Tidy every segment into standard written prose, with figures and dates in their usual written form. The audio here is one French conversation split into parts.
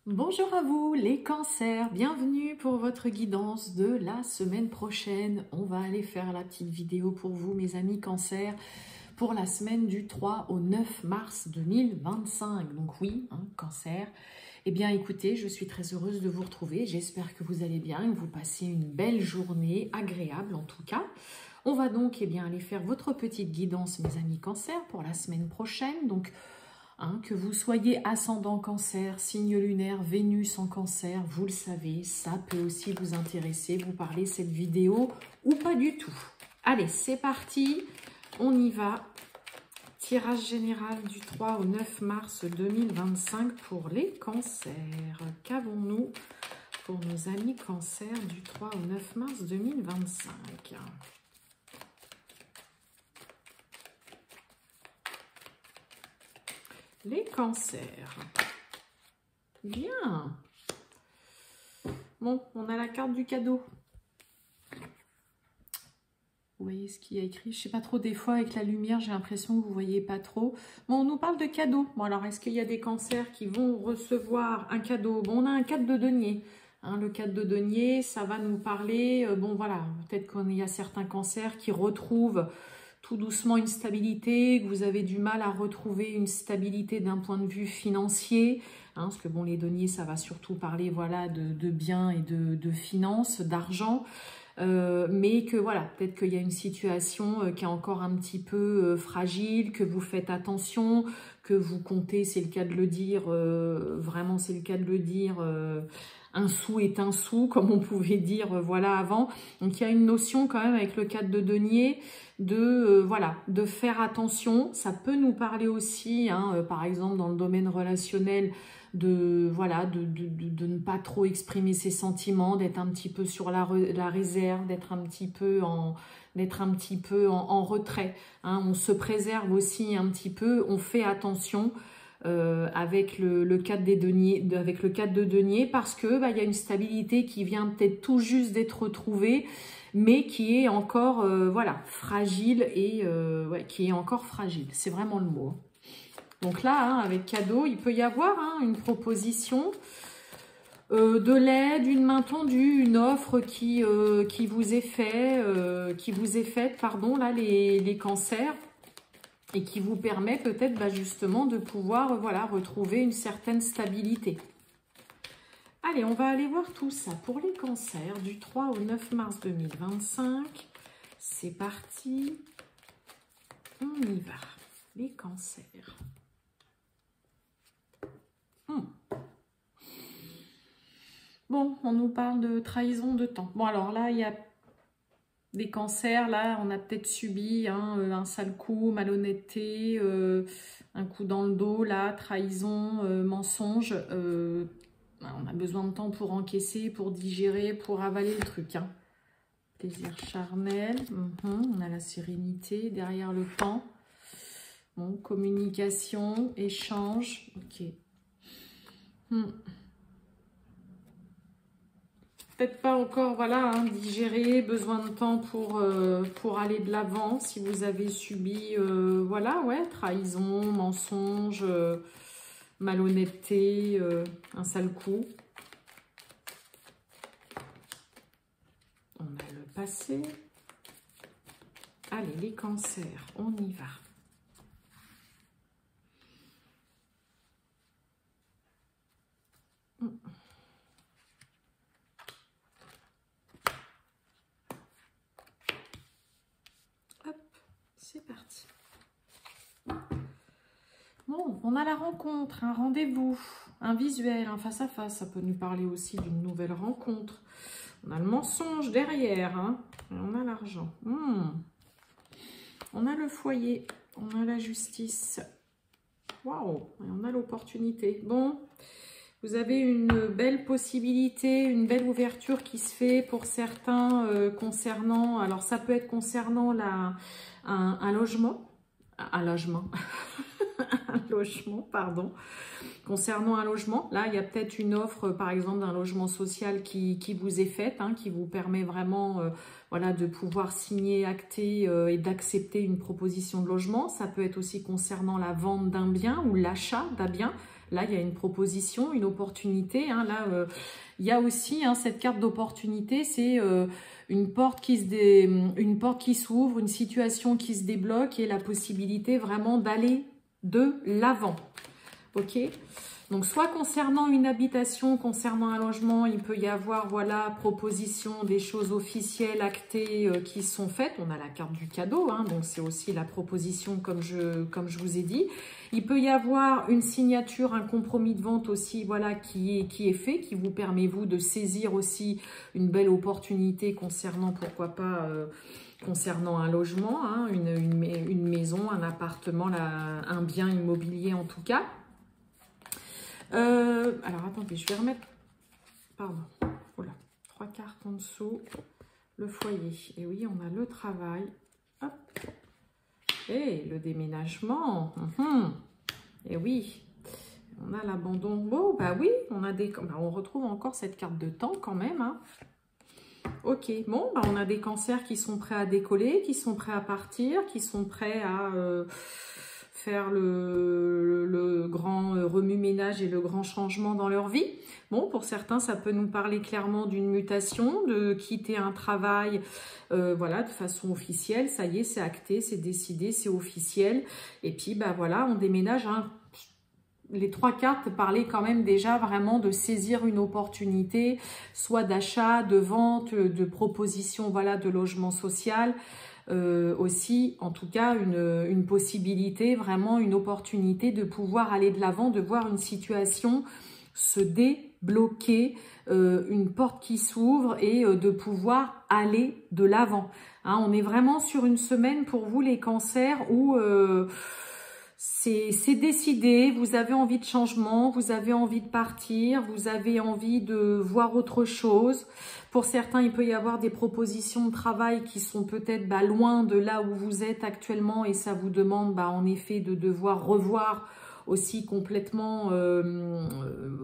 Bonjour à vous les cancers, bienvenue pour votre guidance de la semaine prochaine. On va aller faire la petite vidéo pour vous mes amis cancers pour la semaine du 3 au 9 mars 2025. Donc oui, cancer. Eh bien écoutez, je suis très heureuse de vous retrouver, j'espère que vous allez bien, que vous passez une belle journée, agréable en tout cas. On va donc aller faire votre petite guidance mes amis cancers pour la semaine prochaine. Donc que vous soyez ascendant cancer, signe lunaire, Vénus en cancer, vous le savez, ça peut aussi vous intéresser, vous parler cette vidéo ou pas du tout. Allez, c'est parti, on y va. Tirage général du 3 au 9 mars 2025 pour les cancers. Qu'avons-nous pour nos amis cancers du 3 au 9 mars 2025 ? Les cancers. Bien. Bon, on a la carte du cadeau. Vous voyez ce qu'il y a écrit? Je ne sais pas trop, des fois avec la lumière, j'ai l'impression que vous ne voyez pas trop. Bon, on nous parle de cadeaux. Bon, alors, est-ce qu'il y a des cancers qui vont recevoir un cadeau? Bon, on a un cadre de denier. Le cadre de denier, ça va nous parler... bon, voilà, peut-être qu'il y a certains cancers qui retrouvent tout doucement une stabilité, que vous avez du mal à retrouver une stabilité d'un point de vue financier, parce que bon, les deniers, ça va surtout parler voilà, de biens et de finances, d'argent, mais que voilà, peut-être qu'il y a une situation qui est encore un petit peu fragile, que vous faites attention, que vous comptez, c'est le cas de le dire, vraiment c'est le cas de le dire, un sou est un sou, comme on pouvait dire voilà avant. Donc il y a une notion quand même avec le cadre de denier de voilà, de faire attention. Ça peut nous parler aussi, par exemple dans le domaine relationnel, de voilà, de ne pas trop exprimer ses sentiments, d'être un petit peu sur la réserve, d'être un petit peu en retrait. On se préserve aussi un petit peu, on fait attention. Avec le cadre des deniers, avec le cadre de denier, parce que il y a une stabilité qui vient peut-être tout juste d'être retrouvée, mais qui est encore voilà, fragile et ouais, qui est encore fragile. C'est vraiment le mot. Donc là, avec cadeau, il peut y avoir une proposition de l'aide, une main tendue, une offre qui vous est faite, pardon, là les cancers. Et qui vous permet peut-être justement de pouvoir voilà, retrouver une certaine stabilité. Allez, on va aller voir tout ça pour les cancers du 3 au 9 mars 2025. C'est parti. On y va. Les cancers. Bon, on nous parle de trahison de temps. Bon, alors là, il y a des cancers, là, on a peut-être subi un sale coup, malhonnêteté, un coup dans le dos, là, trahison, mensonge. On a besoin de temps pour encaisser, pour digérer, pour avaler le truc. Plaisir charnel, on a la sérénité derrière le temps. Bon, communication, échange, ok. Peut-être pas encore, voilà, digérer, besoin de temps pour aller de l'avant. Si vous avez subi, voilà, ouais, trahison, mensonge, malhonnêteté, un sale coup. On a le passé. Allez, les cancers, on y va. C'est parti. Bon, on a la rencontre, un rendez-vous, un visuel, un face-à-face. Ça peut nous parler aussi d'une nouvelle rencontre. On a le mensonge derrière. Et on a l'argent. On a le foyer. On a la justice. Waouh! Et on a l'opportunité. Bon, vous avez une belle possibilité, une belle ouverture qui se fait pour certains concernant... Alors, ça peut être concernant un logement. Un logement. Un logement, pardon. Concernant un logement, là, il y a peut-être une offre, par exemple, d'un logement social qui vous est faite, qui vous permet vraiment voilà, de pouvoir signer, acter et d'accepter une proposition de logement. Ça peut être aussi concernant la vente d'un bien ou l'achat d'un bien. Là, il y a une proposition, une opportunité. Hein. Là, il y a aussi cette carte d'opportunité, c'est une porte qui s'ouvre, une situation qui se débloque et la possibilité vraiment d'aller de l'avant. Ok, donc soit concernant une habitation, concernant un logement, il peut y avoir, voilà, proposition des choses officielles, actées qui sont faites. On a la carte du cadeau, hein, donc c'est aussi la proposition comme je vous ai dit. Il peut y avoir une signature, un compromis de vente aussi, voilà, qui est fait, qui vous permet, vous, de saisir aussi une belle opportunité concernant, pourquoi pas, concernant un logement, hein, une maison, un appartement, là, un bien immobilier en tout cas. Alors, attendez, je vais remettre... Pardon. Voilà. 3 cartes en dessous. Le foyer. Et oui, on a le travail. Hop. Et le déménagement. Et oui. On a l'abandon. Bon, bah oui, on a des... Bah, on retrouve encore cette carte de temps quand même. Hein. Ok. Bon, bah, on a des cancers qui sont prêts à décoller, qui sont prêts à partir, qui sont prêts à... faire le grand remue-ménage et le grand changement dans leur vie. Bon, pour certains, ça peut nous parler clairement d'une mutation, de quitter un travail voilà, de façon officielle. Ça y est, c'est acté, c'est décidé, c'est officiel. Et puis, bah voilà, on déménage. Hein. Les 3 cartes parlaient quand même déjà vraiment de saisir une opportunité, soit d'achat, de vente, de proposition, voilà, de logement social. Aussi, en tout cas, une possibilité, vraiment une opportunité de pouvoir aller de l'avant, de voir une situation se débloquer, une porte qui s'ouvre et de pouvoir aller de l'avant. Hein, on est vraiment sur une semaine pour vous les cancers où c'est décidé, vous avez envie de changement, vous avez envie de partir, vous avez envie de voir autre chose. Pour certains, il peut y avoir des propositions de travail qui sont peut-être loin de là où vous êtes actuellement et ça vous demande en effet de devoir revoir aussi complètement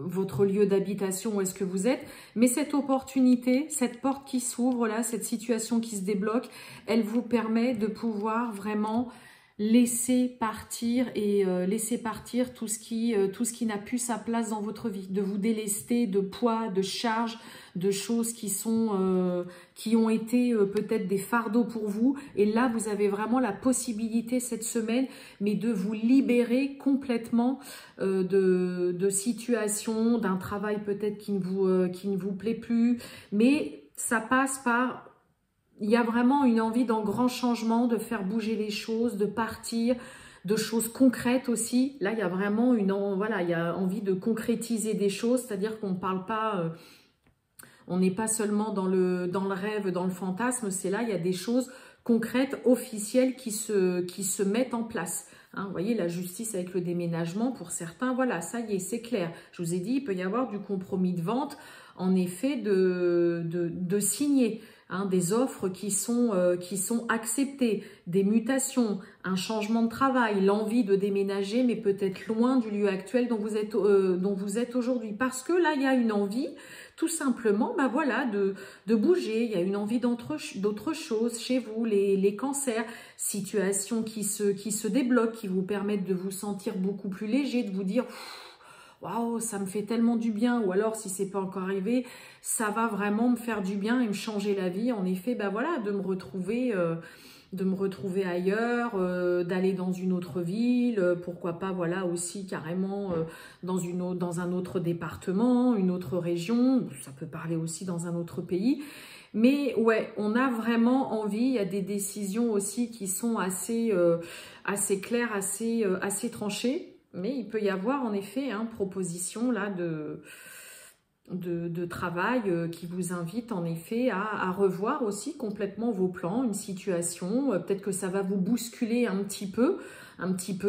votre lieu d'habitation, où est-ce que vous êtes. Mais cette opportunité, cette porte qui s'ouvre là, cette situation qui se débloque, elle vous permet de pouvoir vraiment laisser partir et laisser partir tout ce qui n'a plus sa place dans votre vie, de vous délester de poids, de charges, de choses qui ont été peut-être des fardeaux pour vous. Et là, vous avez vraiment la possibilité cette semaine, mais de vous libérer complètement de situations, d'un travail peut-être qui ne vous plaît plus. Mais ça passe par... Il y a vraiment une envie d'un grand changement, de faire bouger les choses, de partir, de choses concrètes aussi. Là, il y a vraiment il y a envie de concrétiser des choses, c'est-à-dire qu'on ne parle pas, on n'est pas seulement dans le rêve, dans le fantasme, c'est là, il y a des choses concrètes, officielles qui se mettent en place. Hein, vous voyez, la justice avec le déménagement, pour certains, voilà, ça y est, c'est clair. Je vous ai dit, il peut y avoir du compromis de vente, en effet, de signer. Hein, des offres qui sont acceptées, des mutations, un changement de travail, l'envie de déménager, mais peut-être loin du lieu actuel dont vous êtes aujourd'hui. Parce que là, il y a une envie, tout simplement, voilà, de bouger. Il y a une envie d'autre chose chez vous, les cancers, situations qui se débloquent, qui vous permettent de vous sentir beaucoup plus léger, de vous dire... Waouh, ça me fait tellement du bien, ou alors si c'est pas encore arrivé, ça va vraiment me faire du bien et me changer la vie. En effet, voilà, de me retrouver ailleurs, d'aller dans une autre ville, pourquoi pas, voilà, aussi carrément dans un autre département, une autre région, ça peut parler aussi dans un autre pays. Mais ouais, on a vraiment envie, il y a des décisions aussi qui sont assez claires, assez tranchées. Mais il peut y avoir en effet proposition là de travail qui vous invite en effet à revoir aussi complètement vos plans, une situation. Peut-être que ça va vous bousculer un petit peu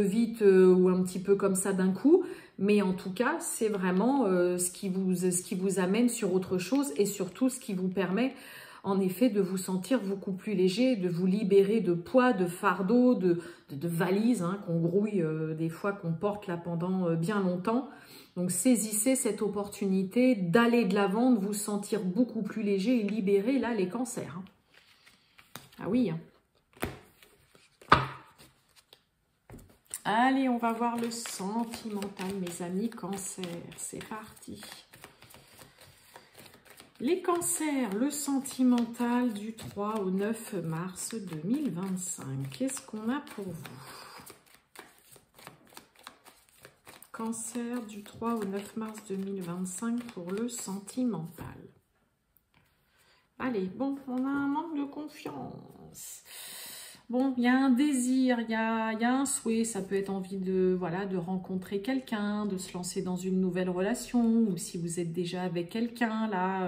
vite ou un petit peu comme ça d'un coup. Mais en tout cas, c'est vraiment ce qui vous amène sur autre chose et surtout ce qui vous permet en effet de vous sentir beaucoup plus léger, de vous libérer de poids, de fardeaux, de valises qu'on grouille des fois, qu'on porte là pendant bien longtemps. Donc saisissez cette opportunité d'aller de l'avant, de vous sentir beaucoup plus léger et libéré, là, les cancers. Ah oui. Allez, on va voir le sentimental, mes amis cancer. C'est parti. Les cancers, le sentimental du 3 au 9 mars 2025. Qu'est-ce qu'on a pour vous? Cancer du 3 au 9 mars 2025 pour le sentimental. Allez, bon, on a un manque de confiance. Bon, il y a un désir, il y a un souhait, ça peut être envie de, voilà, de rencontrer quelqu'un, de se lancer dans une nouvelle relation, ou si vous êtes déjà avec quelqu'un, là,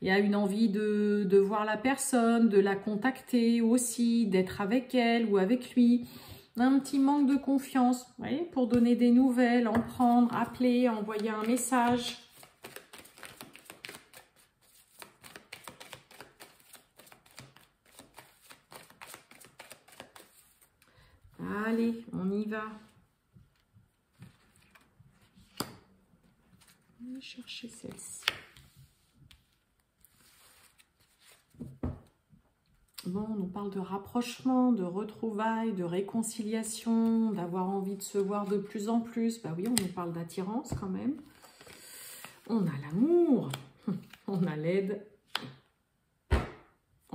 il y a une envie de voir la personne, de la contacter aussi, d'être avec elle ou avec lui. Un petit manque de confiance, vous voyez, pour donner des nouvelles, en prendre, appeler, envoyer un message. Allez, on y va. On va chercher celle-ci. Bon, on nous parle de rapprochement, de retrouvailles, de réconciliation, d'avoir envie de se voir de plus en plus. Bah oui, on nous parle d'attirance quand même. On a l'amour, on a l'aide.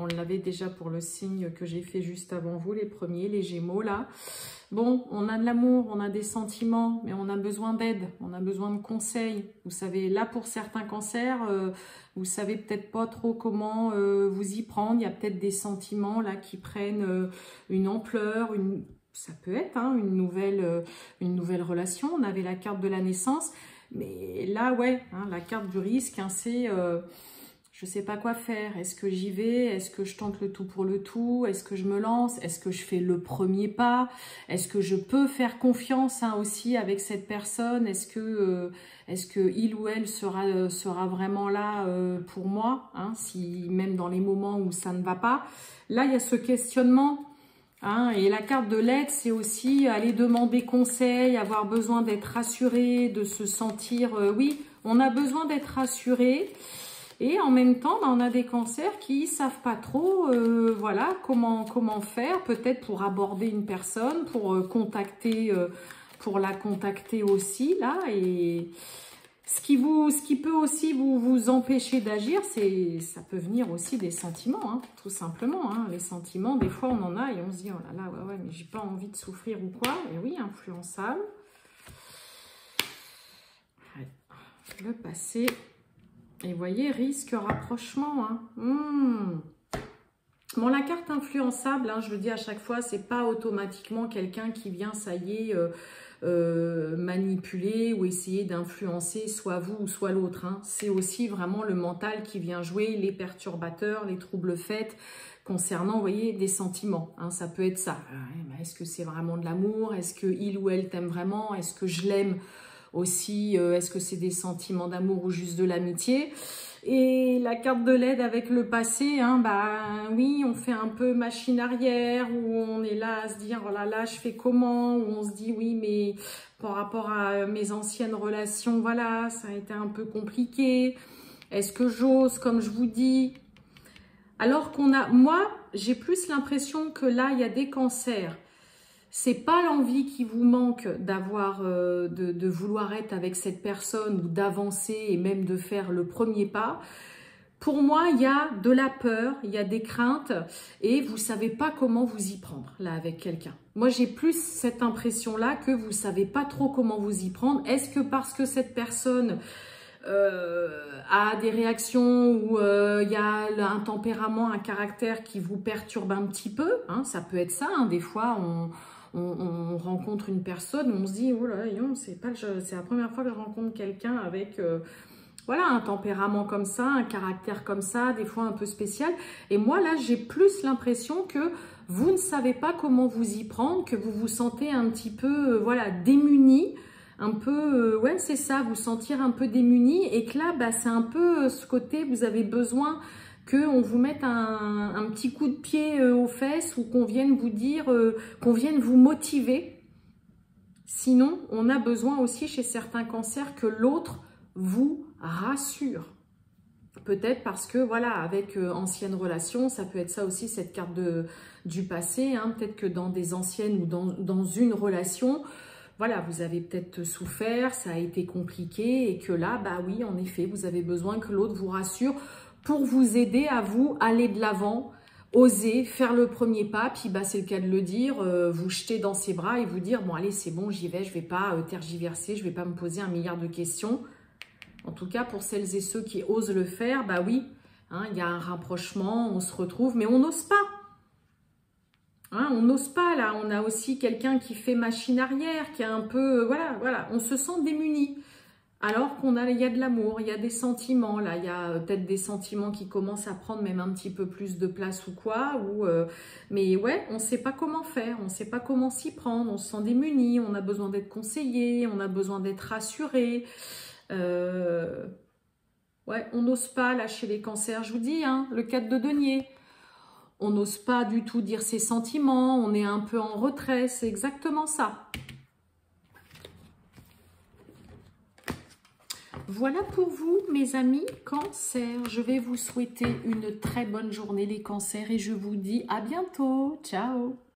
On l'avait déjà pour le signe que j'ai fait juste avant vous, les premiers, les Gémeaux, là. Bon, on a de l'amour, on a des sentiments, mais on a besoin d'aide, on a besoin de conseils. Vous savez, là, pour certains cancers, vous savez peut-être pas trop comment vous y prendre. Il y a peut-être des sentiments, là, qui prennent une ampleur, ça peut être hein, une nouvelle relation. On avait la carte de la naissance, mais là, ouais, hein, la carte du risque, hein, c'est... je ne sais pas quoi faire. Est-ce que j'y vais? Est-ce que je tente le tout pour le tout? Est-ce que je me lance? Est-ce que je fais le premier pas? Est-ce que je peux faire confiance hein, aussi avec cette personne? Est-ce que il ou elle sera vraiment là pour moi hein, si, même dans les moments où ça ne va pas? Là, il y a ce questionnement. Hein, et la carte de l'aide, c'est aussi aller demander conseil, avoir besoin d'être rassuré, de se sentir... oui, on a besoin d'être rassuré. Et en même temps, on a des cancers qui ne savent pas trop voilà, comment faire, peut-être pour aborder une personne, pour la contacter aussi. Là, et ce qui peut aussi vous empêcher d'agir, ça peut venir aussi des sentiments, hein, tout simplement. Hein. Les sentiments, des fois, on en a et on se dit, oh là là, ouais, mais j'ai pas envie de souffrir ou quoi. Et oui, influençable. Le passé... Et vous voyez, risque, rapprochement. Hein. Bon, la carte influençable, hein, je le dis à chaque fois, c'est pas automatiquement quelqu'un qui vient, ça y est, manipuler ou essayer d'influencer soit vous ou soit l'autre. Hein. C'est aussi vraiment le mental qui vient jouer les perturbateurs, les troubles faits concernant, vous voyez, des sentiments. Hein. Ça peut être ça. Est-ce que c'est vraiment de l'amour? Est-ce que il ou elle t'aime vraiment? Est-ce que je l'aime? Aussi, est-ce que c'est des sentiments d'amour ou juste de l'amitié? Et la carte de l'aide avec le passé, hein, bah oui, on fait un peu machine arrière, où on est là à se dire, oh là là, je fais comment? Où on se dit, oui, mais par rapport à mes anciennes relations, voilà, ça a été un peu compliqué. Est-ce que j'ose, comme je vous dis? Alors qu'on a, moi, j'ai plus l'impression que là, il y a des cancers. C'est pas l'envie qui vous manque d'avoir, de vouloir être avec cette personne ou d'avancer et même de faire le premier pas. Pour moi, il y a de la peur, il y a des craintes et vous savez pas comment vous y prendre là avec quelqu'un. Moi, j'ai plus cette impression-là que vous savez pas trop comment vous y prendre. Est-ce que parce que cette personne a des réactions où il y a un tempérament, un caractère qui vous perturbe un petit peu, hein, ça peut être ça, hein, des fois on rencontre une personne, on se dit oh là, c'est la première fois que je rencontre quelqu'un avec voilà, un tempérament comme ça, un caractère comme ça, des fois un peu spécial. Et moi là, j'ai plus l'impression que vous ne savez pas comment vous y prendre, que vous vous sentez un petit peu voilà, démuni, un peu, ouais c'est ça, vous sentir un peu démuni et que là, bah, c'est un peu ce côté, vous avez besoin qu'on vous mette un petit coup de pied aux fesses ou qu'on vienne vous dire, qu'on vienne vous motiver. Sinon, on a besoin aussi chez certains cancers que l'autre vous rassure. Peut-être parce que, voilà, avec ancienne relation, ça peut être ça aussi, cette carte du passé. Hein. Peut-être que dans des anciennes ou dans une relation, voilà, vous avez peut-être souffert, ça a été compliqué et que là, bah oui, en effet, vous avez besoin que l'autre vous rassure pour vous aider à vous aller de l'avant, oser faire le premier pas, puis bah, c'est le cas de le dire, vous jeter dans ses bras et vous dire, bon allez, c'est bon, j'y vais, je ne vais pas tergiverser, je ne vais pas me poser 1 milliard de questions. En tout cas, pour celles et ceux qui osent le faire, bah oui, hein, il y a un rapprochement, on se retrouve, mais on n'ose pas. Hein, on n'ose pas, là. On a aussi quelqu'un qui fait machine arrière, qui est un peu... voilà, on se sent démuni. Alors il y a de l'amour, il y a des sentiments, là. Il y a peut-être des sentiments qui commencent à prendre même un petit peu plus de place ou quoi. Mais ouais, on ne sait pas comment faire, on ne sait pas comment s'y prendre. On se sent démuni, on a besoin d'être conseillé, on a besoin d'être rassuré. Ouais, on n'ose pas lâcher les cancers, je vous dis, hein, le 4 de denier. On n'ose pas du tout dire ses sentiments, on est un peu en retrait, c'est exactement ça. Voilà pour vous, mes amis cancers. Je vais vous souhaiter une très bonne journée, les cancers, et je vous dis à bientôt. Ciao!